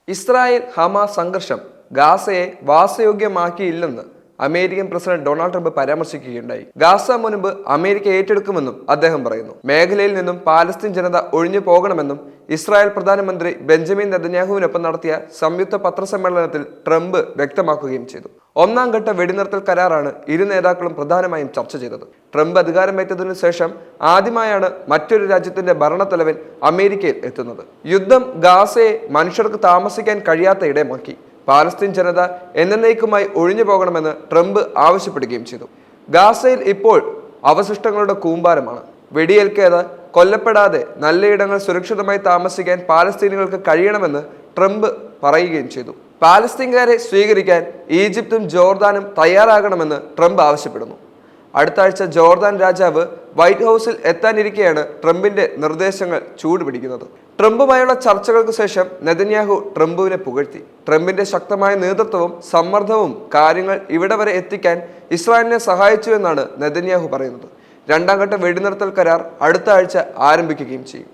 Israel Hamas സംഘർഷം ഗാസയെ വാസയോഗ്യമാക്കിയില്ലെന്ന് അമേരിക്കൻ പ്രസിഡന്റ് ഡൊണാൾഡ് ട്രംപ് പരാമർശിക്കുകയുണ്ടായി. ഗാസ മുൻപ് അമേരിക്ക ഏറ്റെടുക്കുമെന്നും അദ്ദേഹം പറയുന്നു. മേഖലയിൽ നിന്നും പാലസ്തീൻ ജനത ഒഴിഞ്ഞു പോകണമെന്നും ഇസ്രായേൽ പ്രധാനമന്ത്രി ബെഞ്ചമിൻ നെതന്യാഹുവിനൊപ്പം നടത്തിയ സംയുക്ത പത്രസമ്മേളനത്തിൽ ട്രംപ് വ്യക്തമാക്കുകയും ചെയ്തു. ഒന്നാം ഘട്ട വെടിനിർത്തൽ കരാറാണ് ഇരു നേതാക്കളും പ്രധാനമായും ചർച്ച ചെയ്തത്. ട്രംപ് അധികാരമേറ്റതിനു ശേഷം ആദ്യമായാണ് മറ്റൊരു രാജ്യത്തിന്റെ ഭരണത്തലവൻ അമേരിക്കയിൽ എത്തുന്നത്. യുദ്ധം ഗാസയെ മനുഷ്യർക്ക് താമസിക്കാൻ കഴിയാത്ത ഇടമാക്കി. പാലസ്തീൻ ജനത എന്നേക്കുമായി ഒഴിഞ്ഞു പോകണമെന്ന് ട്രംപ് ആവശ്യപ്പെടുകയും ചെയ്തു. ഗാസയിൽ ഇപ്പോൾ അവശിഷ്ടങ്ങളുടെ കൂമ്പാരമാണ്. വെടിയേൽക്കാതെ കൊല്ലപ്പെടാതെ നല്ലയിടങ്ങൾ സുരക്ഷിതമായി താമസിക്കാൻ പാലസ്തീനികൾക്ക് കഴിയണമെന്ന് ട്രംപ് പറയുകയും ചെയ്തു. പാലസ്തീൻകാരെ സ്വീകരിക്കാൻ ഈജിപ്തും ജോർദാനും തയ്യാറാകണമെന്ന് ട്രംപ് ആവശ്യപ്പെടുന്നു. അടുത്ത ആഴ്ച ജോർദാൻ രാജാവ് വൈറ്റ് ഹൗസിൽ എത്താനിരിക്കെയാണ് ട്രംപിന്റെ നിർദ്ദേശങ്ങൾ ചൂടുപിടിക്കുന്നത്. ട്രംപുമായുള്ള ചർച്ചകൾക്ക് ശേഷം നെതന്യാഹു ട്രംപിനെ പുകഴ്ത്തി. ട്രംപിന്റെ ശക്തമായ നേതൃത്വവും സമ്മർദ്ദവും കാര്യങ്ങൾ ഇവിടെ വരെ എത്തിക്കാൻ ഇസ്രായേലിനെ സഹായിച്ചുവെന്നാണ് നെതന്യാഹു പറയുന്നത്. രണ്ടാം ഘട്ട വെടിനിർത്തൽ കരാർ അടുത്ത ആഴ്ച ആരംഭിക്കുകയും ചെയ്യും.